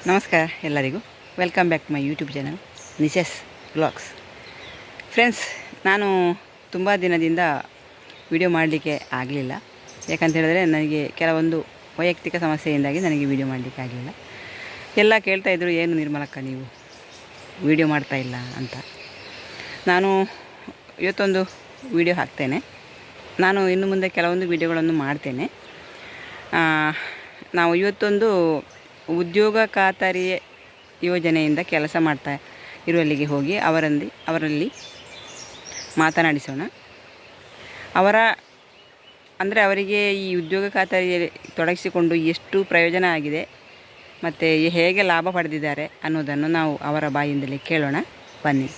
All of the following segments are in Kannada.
ನಮಸ್ಕಾರ ಎಲ್ಲರಿಗೂ, welcome back to my YouTube channel ನಿಶಸ್ ವ್ಲಾಗ್ಸ್. ಫ್ರೆಂಡ್ಸ್, ನಾನು ತುಂಬ ದಿನದಿಂದ ವಿಡಿಯೋ ಮಾಡಲಿಕ್ಕೆ ಆಗಲಿಲ್ಲ. ಯಾಕಂತ ಹೇಳಿದ್ರೆ ನನಗೆ ಕೆಲವೊಂದು ವೈಯಕ್ತಿಕ ಸಮಸ್ಯೆಯಿಂದಾಗಿ ನನಗೆ ವಿಡಿಯೋ ಮಾಡಲಿಕ್ಕೆ ಆಗಲಿಲ್ಲ. ಎಲ್ಲ ಕೇಳ್ತಾಯಿದ್ರು, ಏನು ನಿರ್ಮಲಕ್ಕ ನೀವು ವಿಡಿಯೋ ಮಾಡ್ತಾಯಿಲ್ಲ ಅಂತ. ನಾನು ಇವತ್ತೊಂದು ವಿಡಿಯೋ ಹಾಕ್ತೇನೆ. ನಾನು ಇನ್ನು ಮುಂದೆ ಕೆಲವೊಂದು ವಿಡಿಯೋಗಳನ್ನು ಮಾಡ್ತೇನೆ. ನಾವು ಇವತ್ತೊಂದು ಉದ್ಯೋಗ ಖಾತರಿ ಯೋಜನೆಯಿಂದ ಕೆಲಸ ಮಾಡ್ತಾ ಇರುವಲ್ಲಿಗೆ ಹೋಗಿ ಅವರಲ್ಲಿ ಮಾತನಾಡಿಸೋಣ. ಅವರಿಗೆ ಈ ಉದ್ಯೋಗ ಖಾತರಿಯಲ್ಲಿ ತೊಡಗಿಸಿಕೊಂಡು ಎಷ್ಟು ಪ್ರಯೋಜನ ಆಗಿದೆ ಮತ್ತು ಹೇಗೆ ಲಾಭ ಪಡೆದಿದ್ದಾರೆ ಅನ್ನೋದನ್ನು ನಾವು ಅವರ ಬಾಯಿಂದಲೇ ಕೇಳೋಣ. ಬನ್ನಿ.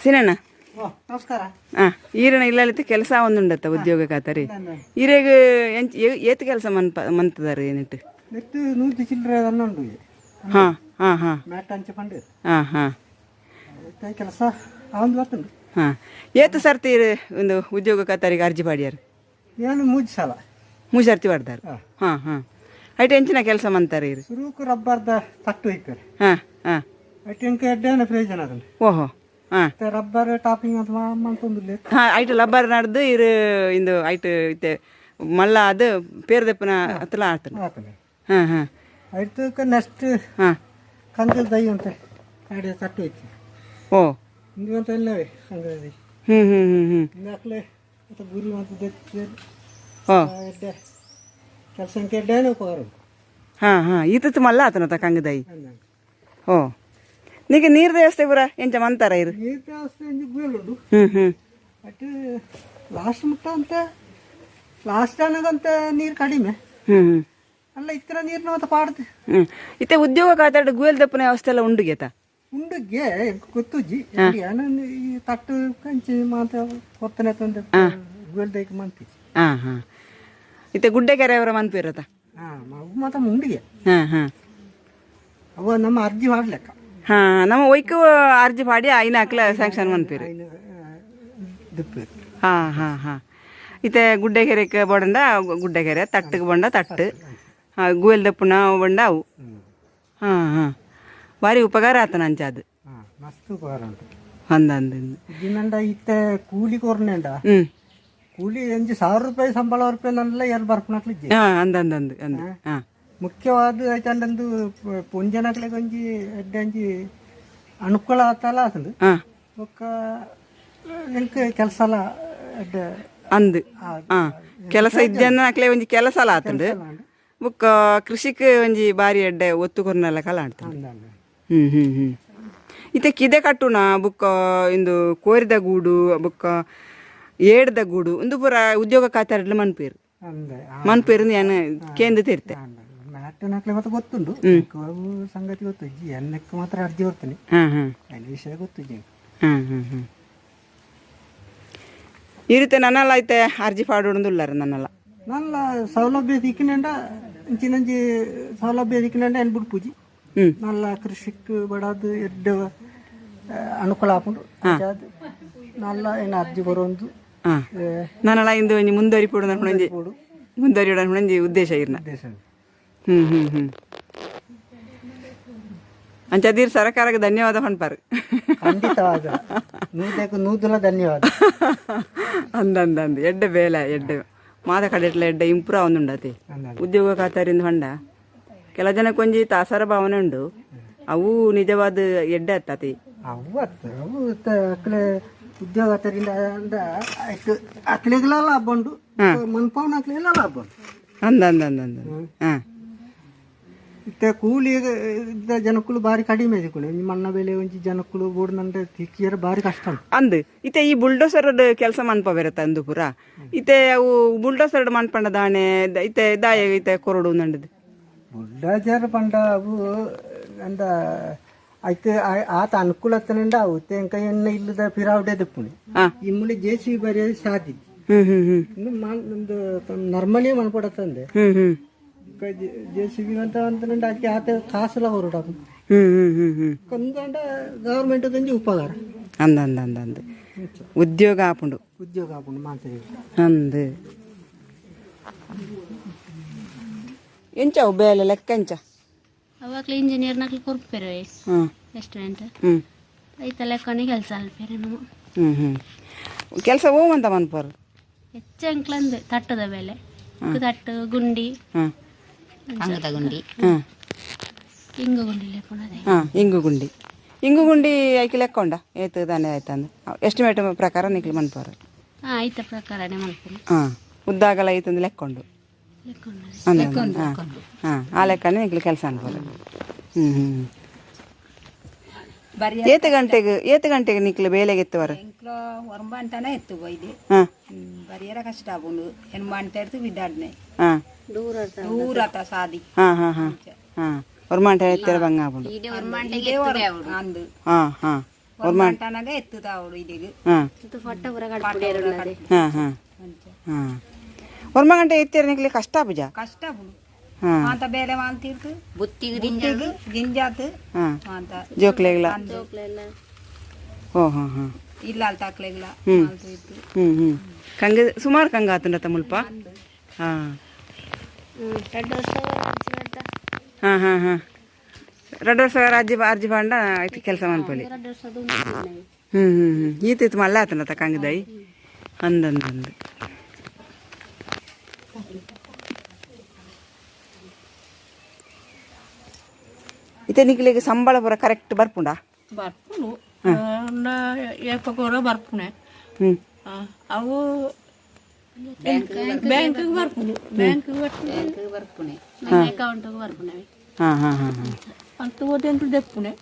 ಸಿನಣ್ಣ ನಮಸ್ಕಾರ. ಈರಣ್ಣ ಇಲ್ಲಲಿತ್ತು ಕೆಲಸ ಒಂದುಂಡತ್ತ ಉದ್ಯೋಗ ಖಾತರಿ ಈರೆಗ್ ಏತ್ ಕೆಲಸ ಮಂತದಾರ ಏನಿಟ್ಟು ನೆಟ್ಟು 100 ಚಿಲ್ಲರೆ ಅನ್ನೊಂಡು. ಹಾಂ ಹಾಂ ಹಾಂ ಮ್ಯಾಟ್ ಅಂಚೆ ಪಂಡು ಹಾಂ ಹಾಂ ಕೆಲಸ ಒಂದು ಬರ್ತುಂಡು. ಹಾಂ ಏತ್ ಸರ್ತಿ ಒಂದು ಉದ್ಯೋಗ ಖಾತರಿಗೆ ಅರ್ಜಿ ಪಾಡ್ಯಾರ? ಏನು 3 ಸಲ 3 ಸರ್ತಿ ಪಾಡ್ದಾರ. ಹಾಂ ಹಾಂ ಐಟು ಎಂಚಿನ ಕೆಲಸ ಮಂತಾರೆ ಇರು? ಸುರುಕು ರಬ್ಬರ್ದ ತಟ್ಟು ಇಕ್ತಾರೆ. ಹಾಂ ಹಾಂ ಐಟು ಎಂಕೆ ಎಡ್ಡೇನ ಪ್ರಯೋಜನ ಅದನ್ನು. ಓಹೋ ಹಾಂ ರಬ್ಬರ್ ಟಾಪಿಂಗ್ ಅಂತ ಮಂತೊಂದು ಹಾಂ ಐಟು ಲಬ್ಬರ್ ನಡ್ದು ಇರು ಇಂದು ಐಟು ಇತ್ತೆ ಮಲ್ಲ ಅದು ಪೇರ್ದಪ್ಪನ ಹತ್ತಲ ಆಡ್ತಾನೆ. ಹಾಂ ಹಾಂ ಐಟಕ್ಕೆ ನೆಕ್ಸ್ಟ್ ಹಾಂ ಕಂದ ದೈ ಅಂತ ಎರಡು ತಟ್ಟು ಐತಿ. ಓ ಇಂದು ಅಂತ ಎಲ್ಲವೇ ಕಂದ ದೈ. ಹ್ಞೂ ಹ್ಞೂ ಹ್ಞೂ ಹ್ಞೂ ನಾಲ್ಕಲೆ ಮತ್ತು ಗುರಿ ಮತ್ತು ಓ ಎಡ್ಡೆ ಕೆಲಸ ಎಂಕೆ ಎಡ್ಡೇನೆ ಉಪಕಾರ ಉಂಟು. ಹಾಂ ಹಾಂ ಈತತ್ತು ಮಲ್ಲ ಆತನತ್ತ ಕಂಗದಾಯಿ. ಓ ನೀಗೆ ನೀರು ವ್ಯವಸ್ಥೆ ಪೂರ ಎಂಚ ಮಂತಾರ ಇರು? ನೀರು ವ್ಯವಸ್ಥೆ ಎಂಜಿ ಗುಯಲುಂಡು. ಹ್ಞೂ ಹ್ಞೂ ಅಟ್ಟು ಲಾಸ್ಟ್ ಮುಟ್ಟ ಅಂತ ಲಾಸ್ಟ್ ಅನ್ನಗಂತ ನೀರು ಕಡಿಮೆ. ಹ್ಞೂ ಹ್ಞೂ ಅಲ್ಲ ಇತರ ನೀರಿನ ಮತ್ತೆ ಪಾಡ್ದು. ಹ್ಞೂ ಇತ್ತೆ ಉದ್ಯೋಗ ಖಾತಾಡು ಗುಯಲ್ ದಪ್ಪನ ವ್ಯವಸ್ಥೆ ಎಲ್ಲ ಉಂಡು ಗೇತ ಉಂಡುಗೆ ಗೊತ್ತುಜ್ಜಿ ಈ ತಟ್ಟು ಕಂಚಿ ಮಾತ ಹೊತ್ತನೆ ತಂದೆ ಗುಯಲ್ ದೈಕ್ ಮಂತಿ. ಹಾಂ ಹಾಂ ಇತ್ತೆ ಗುಡ್ಡೆಕೆರೆ ಅವರ ಮನ್ಪಿರತ್ತ? ಹಾಂ ಮಾತ ಮುಂಡಿಗೆ. ಹಾಂ ಹಾಂ ಅವ ನಮ್ಮ ಅರ್ಜಿ ಮಾಡ್ಲೆಕ್ಕ. ಹಾಂ ನಮ್ಮ ಒಯ್ಕು ಅರ್ಜಿ ಪಾಡಿ ಐನ ಹಾಕ್ಲ ಸ್ಯಾಂಕ್ಷನ್ ಮನ್ಪೀರು. ಹಾಂ ಹಾಂ ಹಾಂ ಇತ್ತೆ ಗುಡ್ಡೆಕೆರೆಗೆ ಬೋಡಂಡ ಗುಡ್ಡೆಕೆರೆ, ತಟ್ಟಿಗೆ ಬಂಡ ತಟ್ಟು, ಗುಯಲ್ ದಪ್ಪನ ಬಂಡ ಅವು. ಹಾಂ ಹಾಂ ಭಾರಿ ಉಪಕಾರ ಆತನ ಅಂಚ ಅದು. ಮಸ್ತ್ ಉಪಕಾರ ಉಂಟು. ಅಂದಂದು ದಿನಂಡ ಇತ್ತೆ ಕೂಲಿ ಕೊರ್ನೆಂಡ ಹ್ಞೂ ಕೂಲಿ ಎಂಜಿ 1000 ರೂಪಾಯಿ ಸಂಬಳ ರೂಪಾಯಿನೆಲ್ಲ ಎಲ್ಲಿ ಬರ್ಪಣಕ್ಲಿಜ್ಜಿ. ಹಾಂ ಅಂದಂದು ಅಂದು ಹಾಂ ಮುಖ್ಯವಾದ ಆಯ್ತಂದು ಪುಂಜನಕ್ಲೆ ಒಂಜಿ ಎಡ್ಡೆ ಒಂಜಿ ಅನುಕೂಲ ಆತಲ್ಲ ಅಸಲು. ಹಾಂ ಬೊಕ್ಕ ಎಂಕ್ ಕೆಲಸ ಎಲ್ಲ ಎಡ್ಡೆ ಅಂದು ಹಾಂ ಕೆಲಸ ಇದ್ದನ್ನಕ್ಲೆ ಒಂಜಿ ಕೆಲಸ ಅಲ್ಲ ಆತಂಡು. ಬುಕ್ಕ ಕೃಷಿಗೆ ಒಂಜಿ ಬಾರಿ ಎಡ್ಡೆ ಒತ್ತು ಕೊರ್ನೆಲ್ಲ ಕಲ ಆಡ್ತಾನೆ. ಹ್ಞೂ ಹ್ಞೂ ಹ್ಞೂ ಇತ್ತೆ ಕಿದೆ ಕಟ್ಟುನ ಬುಕ್ಕ ಇಂದು ಕೋರಿದ ಗೂಡು ಬುಕ್ಕ ಏಡ್ದ ಗೂಡು ಒಂದು ಪೂರ ಉದ್ಯೋಗ ಖಾತಾರಡ್ಲ ಮನ್ಪೇರು ಮನ್ಪೇರು ನಾನು ಕೇಂದ್ರ ತಿರ್ತೆ ಮ್ಯಾಟ್ನಕ್ಲೆ ಮತ್ತೆ ಗೊತ್ತುಂಡು. ಸಂಗತಿ ಗೊತ್ತುಜ್ಜಿ ಎನ್ನಕ್ಕೆ ಮಾತ್ರ ಅರ್ಜಿ ಬರ್ತೇನೆ. ಹಾಂ ಹಾಂ ಅಲ್ಲಿ ವಿಷಯ ಗೊತ್ತುಜ್ಜಿ. ಹಾಂ ಹಾಂ ಹಾಂ ಈ ರೀತಿ ನನ್ನಲ್ಲ ಐತೆ ಅರ್ಜಿ ಪಾಡೋಡುದಿಲ್ಲಾರ ನನ್ನಲ್ಲ ನನ್ನ ಸೌಲಭ್ಯ ದಿಕ್ಕಿನಿಂದ ಇಂಚಿನಂಜಿ ಸೌಲಭ್ಯ ದಿಕ್ಕಿನಿಂದ ಎನ್ಬಿಟ್ಟು ಪೂಜಿ ನಲ್ಲ ಕೃಷಿಕ್ ಬಡದು ಎಡ್ಡ ಅನುಕೂಲ ಹಾಕೊಂಡು ನಲ್ಲ ಏನು ಅರ್ಜಿ ಬರೋದು. ಹಾಂ ನನ್ನಲ್ಲ ಇಂದು ಒಂಜಿ ಮುಂದುವರಿಪೋಡು ನನ್ಕೊಂಡಿ ಮುಂದುವರಿಯೋಡು ಉದ್ದೇಶ ಇರ್ನ. ಹ್ಞೂ ಹ್ಞೂ ಹ್ಞೂ ಅಂಚದೀರ್ ಸರ್ಕಾರಕ್ಕೆ ಧನ್ಯವಾದ ಪಣ್ಪಾರು. ಖಂಡಿತವಾದ ನೂದಲ ಧನ್ಯವಾದ ಅಂದಂದು ಎಡ್ಡೆ ಬೇಲ ಎಡ್ಡೆ ಮಾದ ಕಡೆಟ್ಲ ಎಡ್ಡೆ ಇಂಪ್ರೂವ್ ಅವನುಂಡತಿ ಉದ್ಯೋಗ ಖಾತಾರಿಂದ ಹೊಂಡ ಕೆಲ ಜನಕ್ಕೆ ಒಂಜಿ ತಾಸರ ಭಾವನೆ ಉಂಡು. ಅವು ನಿಜವಾದ ಎಡ್ಡೆ ಹತ್ತತಿ ಅವು ಅವು ಅಕ್ಲೆ ಉದ್ಯೋಗ ಖಾತಾರಿಂದ ಅಕ್ಲೆಗೆಲ್ಲ ಲಾಭ ಉಂಡು, ಮನ್ಪವನ ಅಕ್ಲೆಲ್ಲ ಲಾಭ ಉಂಟು. ಅಂದಂದು ಹಾಂ ಇತ್ತೆ ಕೂಲಿ ಇದ್ದ ಜನಕ್ಕಳು ಬಾರಿ ಕಡಿಮೆ ಇದ್ಕೊಂಡು ಮಣ್ಣ ಬೆಲೆ ಒಂಜಿ ಜನಕ್ಕಳು ಬೋಡ್ನಂದ್ರೆ ತಿಕ್ಕಿಯರ ಬಾರಿ ಕಷ್ಟ ಉಂಟು ಅಂದ್ ಇತ್ತೆ ಈ ಬುಲ್ಡೋಸರ್ ಕೆಲಸ ಮನ್ಪ ಬೇರತ್ತ ಅಂದು ಪೂರ ಇತ್ತೆ ಅವು ಬುಲ್ಡೋಸರ್ ಮನ್ಪಂಡ ದಾಣೆ ಇತ್ತೆ ದಾಯ ಇತ್ತೆ ಕೊರಡು ನಂಡದು ಬುಲ್ಡೋಜರ್ ಪಂಡ ಅವು ಅಂದ అయితే ఆత అనుకూలతనండి అవుతే ఇంకా ఎన్న ఇల్లుದ ಪಿರಾವಡೆ ದಪ್ಪುನಿ ಇಮ್ಮಳಿ ಜೇಸಿ ಬರಿಯ ಸಾದಿ ನರ್ಮಲಿ ಮನ್ಪಡತ್ತಂದೆ ಜೇಸಿಬಿ ಅಂತ ಅಂತಂದ್ರೆ ಆಕೆ ಆತ ಕಾಸಲ ಹೊರಡ ಕಂದಂಡ ಗವರ್ಮೆಂಟ್ ದಂಜಿ ಉಪಕಾರ ಅಂದ ಅಂದ ಅಂದ ಅಂದ ಉದ್ಯೋಗ ಆಪುಂಡು ಮಾತಾಡಿ ಅಂದ್ ಎಂಚ ಬೇಲೆ ಲೆಕ್ಕ ಎಂಚ ಅವಾಗಲೇ ಇಂಜಿನಿಯರ್ ನಕ್ಲಿ ಕೊರ್ಪೇರೆ ರೆಸ್ಟೋರೆಂಟ್ ಐತ ಲೆಕ್ಕನೆ ಕೆಲಸ ಅಲ್ಪೇರೆ ನಮ್ಮ ಕೆಲಸ ಹೋಗಂತ ಮನ್ಪರು ಹೆಚ್ಚು ಅಂಕ್ಲಂದು ತಟ್ಟದ ಬೆಲೆ ತಟ್ಟು ಗುಂಡಿ ಅಂಗದ ಗುಂಡಿ ಇಂಗು ಗುಂಡಿ ಲೆಕ್ಕೊಂಡದೆ ಇಂಗು ಗುಂಡಿ ಐಕಿ ಲೆಕ್ಕೊಂಡ ಏತು ತಾನೆ ಆಯ್ತಂದು ಎಸ್ಟಿಮೇಟ್ ಪ್ರಕಾರ ನಿಕ್ಲಿ ಮನ್ಪರು ಐತ ಪ್ರಕಾರನೇ ಮಲ್ಪರು ಉದ್ದಾಗಲ ಐತಂದು ಲೆಕ್ಕೊಂಡು ಆ ಲೆಕ್ಕನೇ ನಿಕ್ಲಿ ಕೆಲಸ ಅನ್ಬೋದು ಏತು ಗಂಟೆಗೆ ನಿಕ್ಲಿ ಬೇಲೆಗೆ ಎತ್ತುವರ ಒರಂಬಂಟನೇ ಎತ್ತು ಬೈದೆ ಬರಿಯರ ಕಷ್ಟ ಆಗುಂಡು ಹೆಣ್ಮಂಟ ಇರ್ತು ಬಿದ್ದಾಡ್ನೆ ದೂರ ಆತ ಸಾದಿ ಒರ್ಮಾಂಟ ಎತ್ತರ ಬಂಗ ಆಗುಂಡು ಅಂದು ಒರಂಬಂಟನಾಗ ಎತ್ತುತ್ತ ಅವಳು ಇದೀಗ ಒರ್ಮ ಗಂಟೆ ಎತ್ತರ ನಿಕ್ಲಿ ಕಷ್ಟ ಬುಜ ಕಷ್ಟ ಬುಡು ಮಾತ ಬೇರೆ ಮಾಲ್ತಿರ್ತು ಬುತ್ತಿಗೆ ಗಿಂಜಾತು ಮಾತ ಜೋಕ್ಲೆಗ್ಲ ಇಲ್ಲ ಅಲ್ಲಿ ತಾಕ್ಲೆಗ್ಲ ಕಂಗ ಸುಮಾರು ಕಂಗ ಆತಂಡತ ಮುಲ್ಪ ಹಾಂ 2 ವರ್ಷ ಅರ್ಜಿ ಬಾಂಡ ಆಯ್ತು ಕೆಲಸ ಮನ್ಪಲ್ಲಿ ಈತಿತ್ತು ಮಲ್ಲ ಆತನತ ಕಂಗದಾಯಿ ಅಂದಂದು ಇತ್ತೆ ನಿಕ್ಲಿಗೆ ಸಂಬಳ ಪೂರ ಕರೆಕ್ಟ್ ಬರ್ಪುಂಡ ಬರ್ಪುನು ಏಪಕೋರ ಬರ್ಪುನೆ ಅವು ಬ್ಯಾಂಕ್ ಬರ್ಪುನು ಬ್ಯಾಂಕ್ ಬರ್ಪುನೆ ಅಕೌಂಟ್ ಬರ್ಪುನೆ ಅಂತ ಓದೆಂಟು ದೆಪ್ಪುನೆ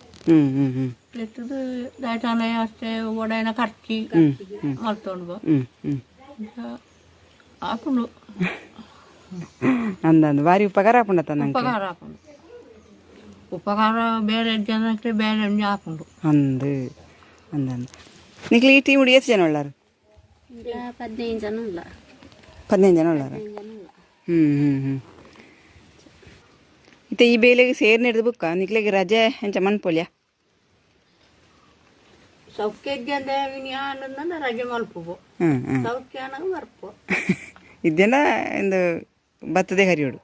ಲೆತ್ತದು ದಾಟಾನೆ ಅಷ್ಟೇ ಒಡೆನ ಖರ್ಚಿ ಮಲ್ತೊಂಡು ಆಪುಂಡು ಅಂದಂದು ಬಾರಿ ಉಪಕಾರ ಆಪುಂಡತ ನಂಗೆ ಉಪಕಾರ ಆಪುಂಡು ಉಪಕಾರ ಬೇರೆ ಜನಕ್ಕೆ ಬೇರೆ ಆಪುಂಡು ಅಂದಂದು ನಿಕ್ಲಿ ಈ ಟೀಮ್ ಎಷ್ಟು ಜನ ಉಳ್ಳಾರು 15 ಜನ ಇಲ್ಲ 15 ಜನ ಉಳ್ಳಾರ ಇತ್ತೆ ಈ ಬೇಲೆಗೆ ಸೇರ್ ನಡೆದು ಬುಕ್ಕ ನಿಕ್ಲಿಗೆ ರಜೆ ಎಂಚ ಮನ್ಪೊಲ್ಯ ಸೌಖ್ಯ ರಜೆ ಮಲ್ಪುವು ಸೌಖ್ಯ ಬರ್ಪು ಇದ್ದೇನ ಒಂದು ಬತ್ತದೆ ಹರಿಯೋಡು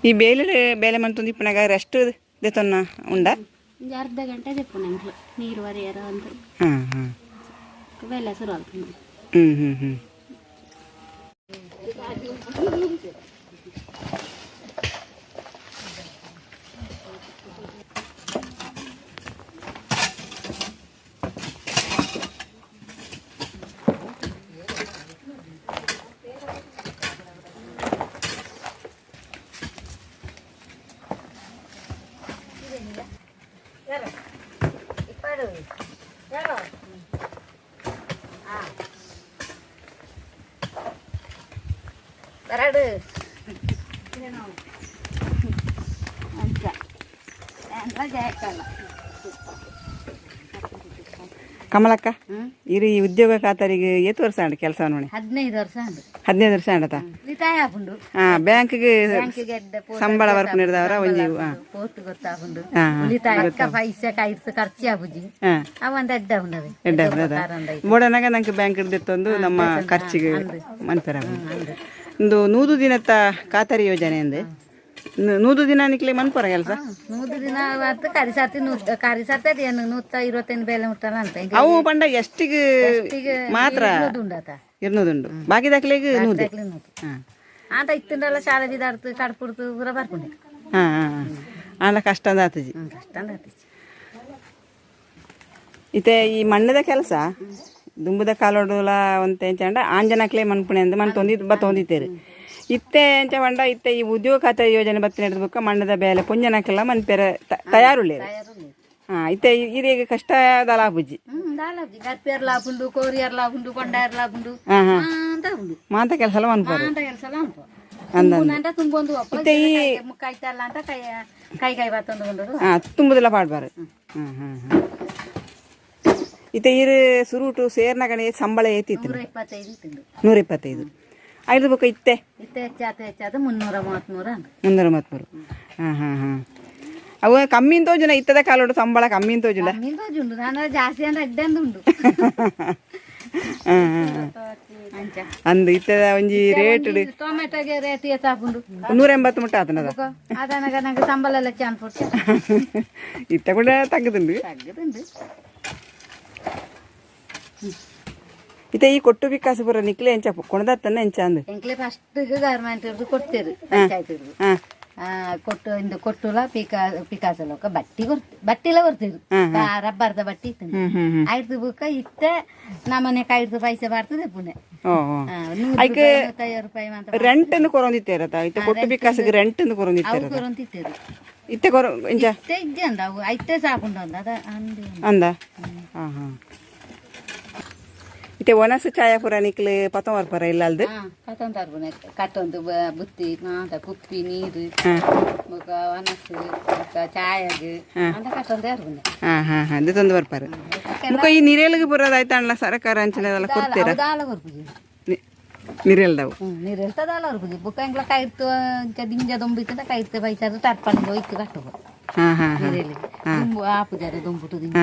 ಈ ಬೇಲೆ ಮಂತೊಂದು ಇಪ್ಪನಾಗ ರೆಸ್ಟ್ ದೆತೊನ್ನ ಉಂಡ ಅರ್ಧ ಗಂಟೆ ದೆಪ್ಪುನೆ ನೀರು ವರಿಯರ ಅಂತ ಬೆಲೆ ಶುರು ಆಗ್ತದೆ ಕಮಲಕ್ಕ ಇರು ಈ ಉದ್ಯೋಗ ಖಾತರಿಗೆ ಎಷ್ಟು ವರ್ಷ ಆಂಡ ಕೆಲಸ ನೋಡಿ 15 ವರ್ಷ 15 ವರ್ಷ ಆಂಡತ ಉಳಿತಾಯ ಆಪುಂಡು ಬ್ಯಾಂಕ್ಗೆ ಸಂಬಳ ವರ್ಕ್ ನೀಡಿದವರ ಒಂಜಿ ಪೋಸ್ಟ್ ಗೊತ್ತಾಪುಂಡು ಉಳಿತಾಯ ಪೈಸೆ ಕೈರ್ಸ ಖರ್ಚು ಆಪುಜಿ ಅವಂದ ಎಡ್ಡ ಉಂಡದೆ ಬೋಡನಾಗ ನಂಗೆ ಬ್ಯಾಂಕ್ ಹಿಡ್ದಿತ್ತೊಂದು ನಮ್ಮ ಖರ್ಚಿಗೆ ಮನ್ಪೆರ ಒಂದು 100 ದಿನದ ಖಾತರಿ ಯೋಜನೆ ಅಂದೆ 100 ದಿನ ನಿಕ್ಲಿ ಮನ್ಪರ ಕೆಲಸ 100 ದಿನ ಅವತ್ತು ಕರಿಸರ್ತದೆ 125 ಬೇಲೆ ಮುಟ್ಟಲ್ಲ ಅಂತ ಅವು ಪಂಡ ಎಷ್ಟಿಗೆ ಮಾತ್ರ 200 ಉಂಡು ಬಾಕಿ ದಾಖಲೆಗೆ 100 ಆಟ ಇತ್ತಂಡಲ್ಲ ಶಾಲೆ ಬಿದಾಡ್ತು ಕಡ್ಪುಡ್ತು ಪೂರ ಬರ್ಕೊಂಡೆ ಆಂಡ ಕಷ್ಟ ಆತಜಿ ಕಷ್ಟ ಆತಜಿ ಇತ್ತೆ ಈ ಮಣ್ಣದ ಕೆಲಸ ದುಂಬುದ ಕಾಲೋಡುಲ ಅಂತ ಎಂಚಂಡ ಆಂಜನಕ್ಲೆ ಮನ್ಪುಣೆ ಅಂತ ಮನ್ ತೊಂದಿತ್ತು ತೊಂದಿತ್ತೇರಿ ಇತ್ತೆ ಎಂಚ ಪಂಡ ಇತ್ತೆ ಈ ಉದ್ಯೋಗ ಖಾತೆ ಯೋಜನೆ ಬತ್ತಿನ ಹಿಡಿದು ಬುಕ್ಕ ಮಣ್ಣದ ಬೇಲೆ ಪುಂಜನಕ್ಕೆಲ್ಲ ಮನ್ಪೆರ ತಯಾರುಳ್ಳಿ ಹಾಂ ಇತ್ತೆ ಇರಿಗೆ ಕಷ್ಟ ದಾಲ ಬುಜ್ಜಿ ದಾಲಾಬುಜಿ ಗರ್ಪಿಯರ್ ಲಾಭುಂಡು ಕೋರಿಯರ್ ಲಾಭುಂಡು ಕೊಂಡಾಯರ್ ಲಾಭುಂಡು ಅಂತ ಉಂಡು ಮಾಂತ ಕೆಲಸ ಎಲ್ಲ ಮನ್ಪರು ಅಂತ ಕೆಲಸ ಅಂಟ ತುಂಬೊಂದು ಮುಕ್ಕಾಯ್ತಲ್ಲ ಅಂತ ಕೈ ಬತ್ತೊಂದು ಕೊಂಡರು ಹಾಂ ತುಂಬುದಿಲ್ಲ ಪಾಡ್ಬಾರು ಇತ್ತೆ ಇರು ಸುರುಟು ಸೇರ್ನಗಣೆ ಸಂಬಳ ಏತಿತ್ತು 125 ತಿಂದು 125 ಐದು ಬುಕ್ಕ ಇತ್ತೆ ಹೆಚ್ಚಾದ 333 333 ಹಾಂ ಅವು ಕಮ್ಮಿ ತೋಜುನ ಇತ್ತದ ಕಾಲೋಡು ಸಂಬಳ ಕಮ್ಮಿ ತೋಜುಲ ಉಂಡು ನಾನು ಜಾಸ್ತಿ ಅಂದ್ರೆ ಅಡ್ಡಂದು ಉಂಡು ಅಂದು ಇತ್ತದ ಒಂಜಿ ರೇಟ್ ಟೊಮೆಟೊಗೆ ರೇಟ್ ಹೆಚ್ಚಾಪುಂಡು 180 ಮುಟ್ಟ ಆತನದ ಅದನಾಗ ನಂಗೆ ಸಂಬಳ ಎಲ್ಲ ಚಾನ್ ಕೊಡ್ಸಿ ಇತ್ತ ಕೂಡ ತಗ್ಗದುಂಡು ಇತ್ತ ಈ ಕೊಟ್ಟು ಬಿಕಾಸು ಬರ ನಿಕ್ಲೆ ಎಂಚ ಕೊಣದತ್ತನ್ನ ಎಂಚ ಅಂದು ಎಂಕ್ಲೆ ಫಸ್ಟ್ ಗವರ್ಮೆಂಟ್ ಇರ್ದು ಕೊಡ್ತೇರು ಪಂಚಾಯತ್ ಇರ್ದು ಕೊಟ್ಟು ಇಂದು ಕೊಟ್ಟುಲ ಪಿಕಾಸಲ ಬಟ್ಟಿಲ ಬರ್ತೇರು ರಬ್ಬರ್ದ ಬಟ್ಟಿ ಇತ್ತು ಆಯ್ತು ಬುಕ್ಕ ಇತ್ತೆ ನಮ್ಮನೆ ಕಾಯ್ದು ಪೈಸೆ ಬರ್ತದೆ ಪುಣೆ ₹150 ಮಾತ್ರ ರೆಂಟ್ ಎಂದು ಕೊರೊಂದಿತ್ತೇರತ ಇತ್ತ ಕೊಟ್ಟು ಬಿಕಾಸಿಗೆ ರೆಂಟ್ ಎಂದು ಕೊರೊಂದಿತ್ತೇರ ಕೊರಂತಿತ್ತೇರು ಇತ್ತೆ ಕೊರ ಎಂಚ ಇದ್ದೆ ಅಂದ ಅವು ಐತೆ ಸಾಕುಂಡು ಅಂದ ಅದ ಅಂದ ಹಾಂ ಇತ್ತೆ ಒನಸು ಛಾಯಾಪುರ ನಿಕ್ಲು ಪತ್ತೊಂಬರ್ ಪರ ಇಲ್ಲ ಅಲ್ದು ಕತ್ತೊಂದು ಕಟ್ಟೊಂದು ಬುತ್ತಿ ಮಾತ ಕುಪ್ಪಿ ನೀರು ಒನಸು ಛಾಯಾಗು ಅಂತ ಕಟ್ಟೊಂದು ಅರ್ಬುನೆ ಹಾಂ ಅದು ತಂದು ಬರ್ಪಾರ ಮುಖ ಈ ನೀರೆಲ್ಗೆ ಬರೋದಾಯ್ತಾ ಅಣ್ಣ ಸರ್ಕಾರ ಅಂಚನೆಲ್ಲ ಕೊಡ್ತೀರ ದಾಲ ಬರ್ಬುಜಿ ನೀರೆಲ್ದವು ನೀರೆಲ್ತ ದಾಲ ಬರ್ಬುಜಿ ಬುಕ್ಕ ಎಂಗ್ಲ ಕಾಯ್ತು ದಿಂಜ ದೊಂಬಿತ್ತ ಕಾಯ್ತು ಪೈಸದು ತರ್ಪಣದು ಇತ್ತು ಕಟ್ಟುವ ನೀರೆಲ್ಲಿ ಆಪುಜಾರ ದೊಂಬುಟು ದಿಂಜ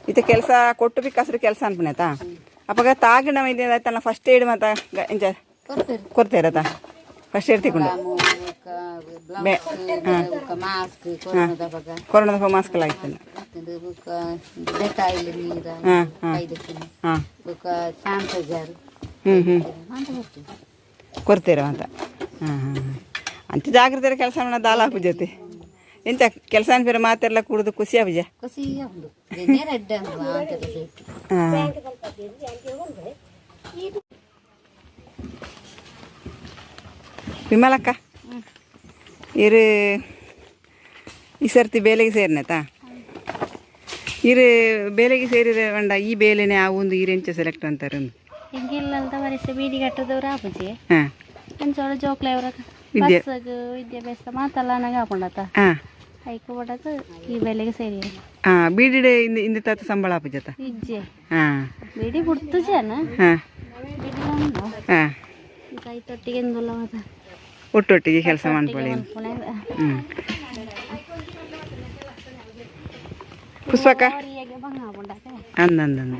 ಇತ್ತೆ ಕೆಲಸ ಕೊಟ್ಟು ಬಿಕಾಸ್ರು ಕೆಲಸ ಅನ್ಪುನೇತಾ ಅಪ್ಪಾಗ ತಾಗಿನ ಆಯ್ತಲ್ಲ ಫಸ್ಟ್ ಏಡ್ ಮಾತ ಎಂಚ ಕೊಡ್ತೇರತ ಫಸ್ಟ್ ಏಡ್ ತಿಕೊಂಡು ಕೊರೋನಾದ ಮಾಸ್ಕ್ ಎಲ್ಲ ಆಯ್ತಲ್ಲ ಕೊಡ್ತೇರ ಅಂತ ಅಂತ ಜಾಗ್ರತೆ ಕೆಲಸ ಮಾಡ ದಾಲ ಹಾಕು ಜೊತೆ ಎಂತ ಕೆಲಸ ಅನ್ಬೇರೆ ಮಾತೆಲ್ಲ ಕುಡಿದು ಖುಷಿ ಆಬುಜ ವಿಮಲಕ್ಕ ಇರು ಈ ಸರ್ತಿ ಬೇಲೆಗೆ ಸೇರಿನತಾ ಇರು ಬೇಲೆಗೆ ಸೇರಿದ ಬಂಡ ಈ ಬೇಲೆನೆ ಆ ಒಂದು ಈರೆಂಚ ಸೆಲೆಕ್ಟ್ ಅಂತಾರೆ ಎಂಗೆಲ್ಲಂತ ವರಿಸ ಬೀಡಿ ಕಟ್ಟದವ್ರು ಆಪುಜಿ ಹಾಂ ಎಂಚೋಳ ಜೋಕ್ಲೆ ಅವರ ವಿದ್ಯಾಭ್ಯಾಸ ಮಾತಲ್ಲ ನನಗೆ ಹಾಕೊಂಡತ ಹಾಂ ಐಕು ಬಡದು ಈ ಬೆಲೆಗೆ ಸೇರಿ ಹಾಂ ಬೀಡಿಡೆ ಇಂದ ತಾತ ಸಂಬಳ ಆಪುಜತ ಇಜ್ಜೆ ಹಾಂ ಬೀಡಿ ಬಿಡ್ತು ಜನ ಹಾಂ ಹಾಂ ಕೈತೊಟ್ಟಿಗೆ ಎಂದುಲ್ಲ ಮಾತ ಒಟ್ಟೊಟ್ಟಿಗೆ ಕೆಲಸ ಮಾಡ್ಕೊಳ್ಳಿ ಪುಷ್ಪಕ್ಕ ಅಂದಂದ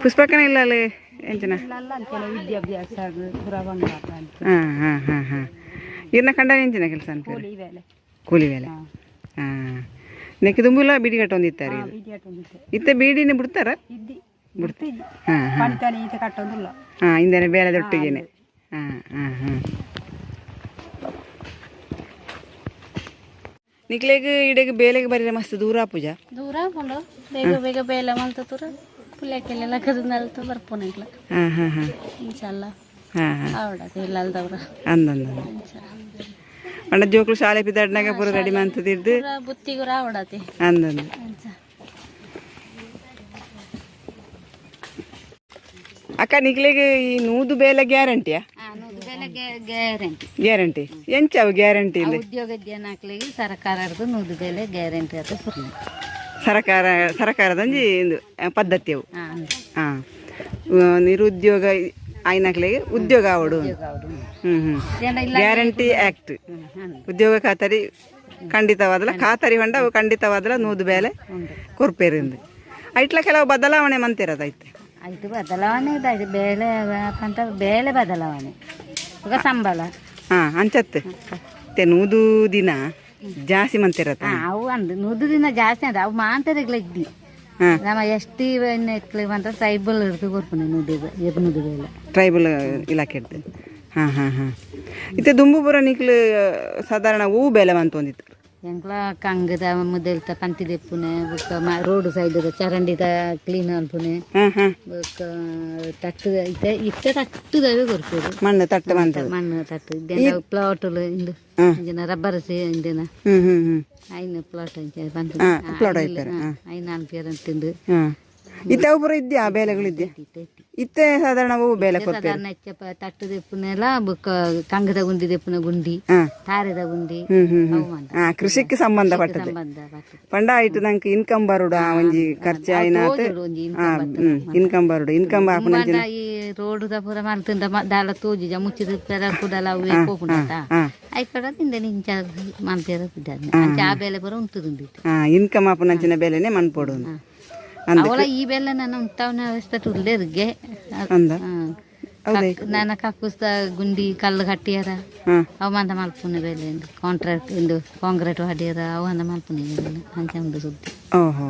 ಪುಷ್ಪಕ್ಕನ ಇಲ್ಲ ಅಲ್ಲಿ ಎಂಚನ ವಿದ್ಯಾಭ್ಯಾಸ ಹಾಂ ಹಾಂ ಹಾಂ ಹಾಂ ಇರ್ನ ಕಂಡ ಎಂಚಿನ ಕೆಲಸ ಅಂತ ಕೂಲಿ ವೇಲೆ ಹಾಂ ನೆಕ್ಕಿ ತುಂಬಿಲ್ಲ ಬೀಡಿ ಕಟ್ಟೊಂದಿತ್ತಾರೆ ಇತ್ತೆ ಬೀಡಿನ ಬಿಡ್ತಾರ ಬಿಡ್ತೀವಿ ಹಾಂ ಹಾಂ ಹಾಂ ಇಂದನೆ ಬೇಳೆದೊಟ್ಟಿಗೆನೆ ಹಾಂ ಹಾಂ ಹಾಂ ನಿಕ್ಲೆಗ್ ಇಡೆಗೆ ಬೇಲೆಗೆ ಬರೀ ಮಸ್ತ್ ದೂರ ಪೂಜಾ ದೂರ ಹಾಕೊಂಡು ಬೇಗ ಬೇಗ ಬೇಲೆ ಮಲ್ತೂರ ಪುಲ್ಯಕ್ಕೆಲ್ಲ ಕದಲ್ತು ಬರ್ಪೋನಕ್ಲ ಹಾಂ ಹಾಂ ಹಾಂ ಇನ್ಶಾಲ್ಲ ಹಾಂ ಹಾಂ ಆವಡದು ಇಲ್ಲ ಅಲ್ದವ್ರ ಅಂದಂದ ಅಣ್ಣ ಜೋಕ್ಳು ಶಾಲೆ ಪಿದಾಡ್ನಾಗ ಪೂರ ರೆಡಿ ಮಾಡ್ತದಿದ್ದು ಬುತ್ತಿಗೂ ಆವಡತಿ ಅಂದಂದ ಅಕ್ಕ ನಿಕ್ಲೆಗೆ ಈ ನೂದು ಬೇಲೆ ಗ್ಯಾರಂಟಿಯಾ ಗ್ಯಾರಂಟಿ ಎಂಚಾವು ಗ್ಯಾರಂಟಿ ಇಲ್ಲ ಉದ್ಯೋಗದ ಹಾಕ್ಲಿಕ್ಕೆ ಸರ್ಕಾರದ್ದು ನೂದು ಬೆಲೆ ಗ್ಯಾರಂಟಿ ಅಂತ ಸರಕಾರದಂಜಿ ಪದ್ಧತಿ ಅವು ಹಾಂ ನಿರುದ್ಯೋಗ ಆಯ್ನಾಕ್ಲಿಗೆ ಉದ್ಯೋಗ ಆವಡು ಗ್ಯಾರಂಟಿ ಆ್ಯಕ್ಟ್ ಉದ್ಯೋಗ ಖಾತರಿ ಖಂಡಿತವಾದಲ ಖಾತರಿ ಹೊಂಡ ಅವು ಖಂಡಿತವಾದಲ ನೂದು ಬೇಲೆ ಕೊರ್ಪೇರಿಂದು ಐಟ್ಲ ಕೆಲವು ಬದಲಾವಣೆ ಮಂತಿರೋದೈತೆ ಆಯ್ತು ಬದಲಾವಣೆ ಇದಾಯ್ತು ಬೇಳೆ ಅಂತ ಬೇಳೆ ಬದಲಾವಣೆ ಈಗ ಸಂಬಳ ಹಾಂ ಅಂಚತ್ತೆ ನೂದು ದಿನ ಜಾಸ್ತಿ ಮಂತಿರತ್ತ ಅವು ಅಂದ್ ನೂದು ದಿನ ಜಾಸ್ತಿ ಅಂದ ಅವು ಮಾಂತರಿಗ್ಲ ಇದ್ದಿ ನಮ್ಮ ಎಷ್ಟಿ ಅಂತ ಟ್ರೈಬಲ್ ಇರ್ದು ಕೊಡ್ತೀನಿ ನೂದು ಬೇಳೆ ಟ್ರೈಬಲ್ ಇಲಾಖೆ ಹಾಂ ಹಾಂ ಹಾಂ ಇತ್ತೆ ದುಂಬುಪುರ ನಿಕ್ಲು ಸಾಧಾರಣ ಹೂ ಬೇಲೆ ಮಂತೊಂದಿತ್ತು ಎಂಕ್ಲ ಕಂಗದ ಮುದ್ದೆಲ್ತ ಪಂತಿ ದೆಪ್ಪುನೆ ಬೊಕ್ಕ ರೋಡ್ ಸೈಡ್ ಚರಂಡಿದ ಕ್ಲೀನ್ ಅನ್ಪುನೆ ಬೊಕ್ಕ ತಟ್ಟು ಇತ್ತೆ ತಟ್ಟುದವೆ ಕೊರ್ಪುಡು ಮಣ್ಣು ತಟ್ಟು ಮಂತ ಮಣ್ಣು ತಟ್ಟು ಇದ್ದೇನ ಪ್ಲಾಟ್ಲು ಇಂದು ಇಂದಿನ ರಬ್ಬರ್ ಇಂದಿನ ಐನ ಪ್ಲಾಟ್ ಪ್ಲಾಟ್ ಐನ ಅನ್ಪೇರ್ ಅಂತಿಂದು ಇತ್ತೆ ಪೂರ ಇದ್ಯಾ ಬೇಲೆಗಳಿದ್ಯಾ ಇತ್ತೆ ಸಾಧಾರಣ ಅವು ಬೇಲೆ ಕೊಡ್ತೇವೆ ಸಾಧಾರಣ ಹೆಚ್ಚಪ್ಪ ತಟ್ಟು ದೆಪ್ಪುನೆಲ್ಲ ಬೊಕ್ಕ ಕಂಗದ ಗುಂಡಿ ದೆಪ್ಪುನ ಗುಂಡಿ ತಾರೆದ ಗುಂಡಿ ಕೃಷಿಗೆ ಸಂಬಂಧಪಟ್ಟದ್ದು ಸಂಬಂಧ ಬರ್ತದೆ. ಪಂಡ ಆಯ್ತು ನಂಗೆ ಇನ್ಕಮ್ ಬರುಡ ಒಂಜಿ ಖರ್ಚು ಆಯ್ನಾತ್ ಇನ್ಕಮ್ ಬರುಡು ಇನ್ಕಮ್ ಆಪುನ ಬಂದ ಈ ರೋಡ್ ಪೂರ ಮಲ್ತಿಂದ ದಾಲ ತೋಜಿ ಮುಚ್ಚಿದ ಪೆರ ಕುಡಲ ಅವು ಹೋಗುಂಟ ಐಕಡ ತಿಂದೆ ನಿಂಚ ಮಂಪೇರ ಬಿದ್ದಾನೆ ಅಂಚ ಆ ಬೇಲೆ ಪೂರ ಉಂಟುದುಂಡಿ ಇನ್ಕಮ್ ಆಪುನಂಚಿನ ಬೇಲೆನೆ ಮನ್ಪೋಡು ಅವಳ ಈ ಬೆಲ್ಲ ನಾನು ಉಂಟವನ ವ್ಯವಸ್ಥೆ ತುಲ್ಲೆರ್ಗೆ ಅಂದ ನನ್ನ ಕಕ್ಕುಸ್ತ ಗುಂಡಿ ಕಲ್ಲು ಕಟ್ಟಿಯಾರ ಅವು ಮಂದ ಮಲ್ಪುನೆ ಬೆಲೆ ಕಾಂಟ್ರಾಕ್ಟ್ ಇಂದು ಕಾಂಕ್ರೀಟ್ ಹೊಡಿಯಾರ ಅವು ಅಂದ ಮಲ್ಪುನೆ ಅಂಚ ಉಂಡು ಸುದ್ದಿ ಓಹೋ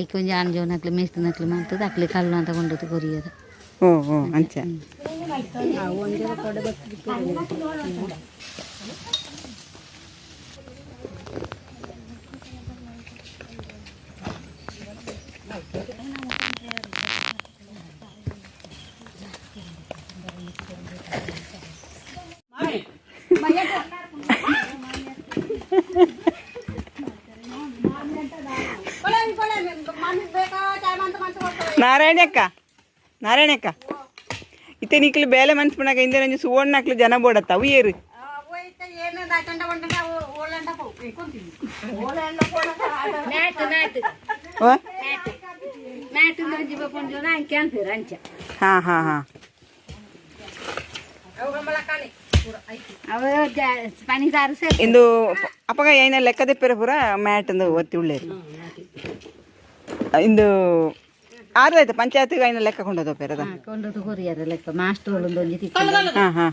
ಐಕೆ ಒಂಜಿ ಆಂಜೋನಕ್ಲೆ ಮೇಸ್ತಿನಕ್ಲೆ ಮಾಡ್ತದೆ ಅಕ್ಲೆ ಕಲ್ಲು ಅಂತ ಕೊಂಡದ್ದು ಕೊರಿಯದ ಓಹೋ ಅಂಚ ನಾರಾಯಣಕ್ಕ ಇತ್ತೆ ನಿಕ್ಲು ಬೇಲೆ ಮನ್ಸ್ಪುಣಾಗ ಹಿಂದೆ ನಂಜು ಸುವರ್ಣಕ್ಲು ಜನ ಬೋಡತ್ತ ಅವು ಏರು ಹಾ ಹಾ ಹಾ ಇಂದು ಅಪ್ಪಗ ಏನ ಲೆಕ್ಕ ತೆಪ್ಪರ ಪೂರ ಮ್ಯಾಟ್ ಅಂದು ಒತ್ತಿ ಉಳ್ಳೇರು ಇಂದು ಆರ್ದಾಯ್ತು ಪಂಚಾಯತ್ಗೆ ಐನ ಲೆಕ್ಕ ಕೊಂಡೋದ ಪೇರದ ಕೊಂಡದ್ದು ಕೊರಿಯದ ಲೆಕ್ಕ ಮಾಸ್ಟರ್ ಹಾ ಹಾ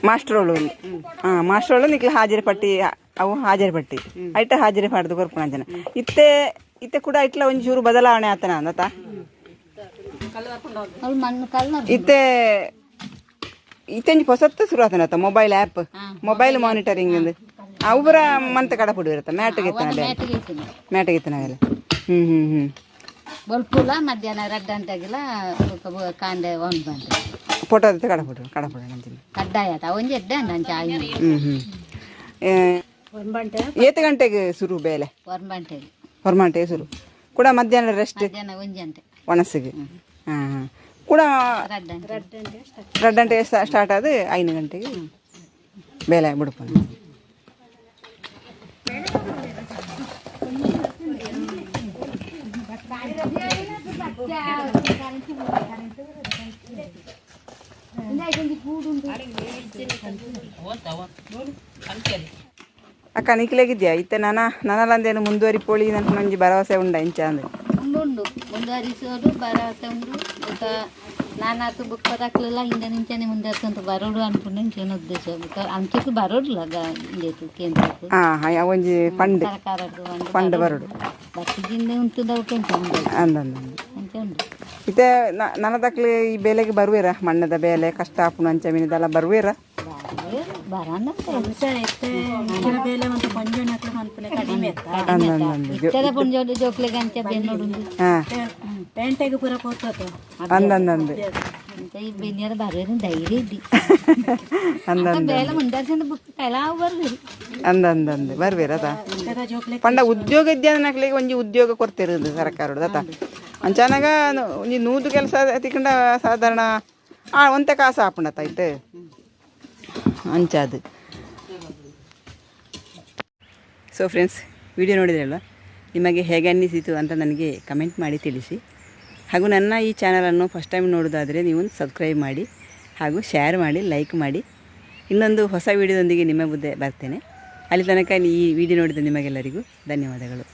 ಮಾಸ್ಟರ್ ಅವಳು ಮಾಸ್ಟರ್ ಅವಳು ನಿಕ್ಲು ಹಾಜರಿ ಪಟ್ಟಿ ಅವು ಹಾಜರಿ ಪಟ್ಟಿ ಐಟ ಹಾಜರಿ ಪಾಡ್ದು ಕೊರ್ಪುಣ ಜನ ಇತ್ತೆ ಇತ್ತೆ ಕೂಡ ಇಟ್ಲ ಒಂಚೂರು ಬದಲಾವಣೆ ಆತನ ಅಂದತ ಇತ್ತೆ ಇತ್ತೆಂಜಿ ಹೊಸತ್ತು ಶುರು ಆತನತ್ತ ಮೊಬೈಲ್ ಆ್ಯಪ್ ಮೊಬೈಲ್ ಮಾನಿಟರಿಂಗ್ ಅವು ಬರ ಮಂತ ಕಡ ಪುಡು ಇರತ್ತ ಮ್ಯಾಟ್ಗೆ ಮ್ಯಾಟ್ಗೆ ಇತ್ತನಾಗೆಲ್ಲ ಬಲ್ಪುಲ ಮಧ್ಯಾಹ್ನ 2 ಗಂಟೆಗೆಲ್ಲ ಕಾಂಡೆ ಒಂದು ಬಂತು ಫೋಟೋ ಕಡಪುಡು ನಂಚಿನ ಕಡ್ಡಾಯ ಒಂಜಿ ಎಡ್ಡೆ ನಂಚ ಏತು ಗಂಟೆಗೆ ಶುರು ಬೇಲೆ ಹೊರಮಂಟೆಗೆ ಶುರು ಕೂಡ ಮಧ್ಯಾಹ್ನ ರೆಸ್ಟ್ ಮಧ್ಯಾಹ್ನ 1 ಗಂಟೆ ಒಣಸಿಗೆ ಹಾಂ ಕೂಡ 2 ಗಂಟೆಗೆ ಸ್ಟಾರ್ಟ್ ಆದ 5 ಗಂಟೆಗೆ ಬೇಲೆ ಬಿಡ್ಪ ಅಕ್ಕ ನಿಕ್ಲೇಗಿದ್ಯಾ ಇತ್ತೆ ನನಲಂದೇನು ಮುಂದುವರಿಪೋಳಿ ನನಗೆ ಮಂಜಿ ಭರವಸೆ ಉಂಡ ಇಂಚ ಅಂದ್ರೆ ಉಂಡು ಮುಂದುವರಿಸೋದು ಭರವಸೆ ಉಂಡು ಈಗ ನಾನಾತು ಬುಕ್ ಬರಕ್ಲಿಲ್ಲ ಹಿಂದೆ ನಿಂಚನೆ ಮುಂದುವರ್ಸಂತ ಬರೋಡು ಅನ್ಕೊಂಡು ಇಂಚೇನು ಉದ್ದೇಶ ಅಂಚೆಗೂ ಬರೋಡಿಲ್ಲ ಹಿಂದೇತು ಕೇಂದ್ರಕ್ಕೂ ಒಂಜಿ ಫಂಡ್ ಸರ್ಕಾರದ್ದು ಒಂದು ಫಂಡ್ ಬರೋಡು ಬಸ್ಸಿಗಿಂದ ಉಂಟು ಅಂದಂದು ಅಂಚೆ ಉಂಡು ಇತ್ತೆ ನನದಕ್ಲಿ ಈ ಬೇಲೆಗೆ ಬರುವೇರ ಮಣ್ಣದ ಬೇಲೆ ಕಷ್ಟ ಆಪುನ ಅಂಚ ಮೀನದೆಲ್ಲ ಬರುವೇರ ಜೋಕ್ಲೆಗೆ ಅಂಚೆ ಬೆನ್ನೋಡು ಪೇಂಟೆಗೆ ಪೂರ ಕೊಡ್ತದೆ ಅಂದಂದು ಬೆನ್ನಿಯರ ಬರೋರು ಧೈರ್ಯ ಇದ್ದಿ ಬೇಲೆ ಮುಂದಾರ್ಸಂದ ಬುಕ್ ಕೆಲವು ಬರ್ಬೇರು ಅಂದಂದು ಬರ್ವೇರದ ಪಂಡ ಉದ್ಯೋಗ ಇದ್ಯಾನಕ್ಲಿಗೆ ಒಂಜಿ ಉದ್ಯೋಗ ಕೊಡ್ತಿರೋದು ಸರ್ಕಾರದ ಅಂಚನಾಗ ಒಂಜಿ ನೂದು ಕೆಲಸ ತಿಕ್ಕೊಂಡ ಸಾಧಾರಣ ಒಂತೆ ಕಾಸು ಆಪುಂಡತ್ತ ಐತೆ ಅಂಚಾದು. ಸೊ ಫ್ರೆಂಡ್ಸ್, ವಿಡಿಯೋ ನೋಡಿದ್ರಲ್ಲ, ನಿಮಗೆ ಹೇಗೆ ಅನ್ನಿಸಿತು ಅಂತ ನನಗೆ ಕಮೆಂಟ್ ಮಾಡಿ ತಿಳಿಸಿ. ಹಾಗೂ ನನ್ನ ಈ ಚಾನಲನ್ನು ಫಸ್ಟ್ ಟೈಮ್ ನೋಡೋದಾದರೆ ನೀವು ಸಬ್ಸ್ಕ್ರೈಬ್ ಮಾಡಿ ಹಾಗೂ ಶೇರ್ ಮಾಡಿ, ಲೈಕ್ ಮಾಡಿ. ಇನ್ನೊಂದು ಹೊಸ ವಿಡಿಯೋದೊಂದಿಗೆ ನಿಮ್ಮ ಮುಂದೆ ಬರ್ತೇನೆ. ಅಲ್ಲಿ ತನಕ ಈ ವಿಡಿಯೋ ನೋಡಿದ ನಿಮಗೆಲ್ಲರಿಗೂ ಧನ್ಯವಾದಗಳು.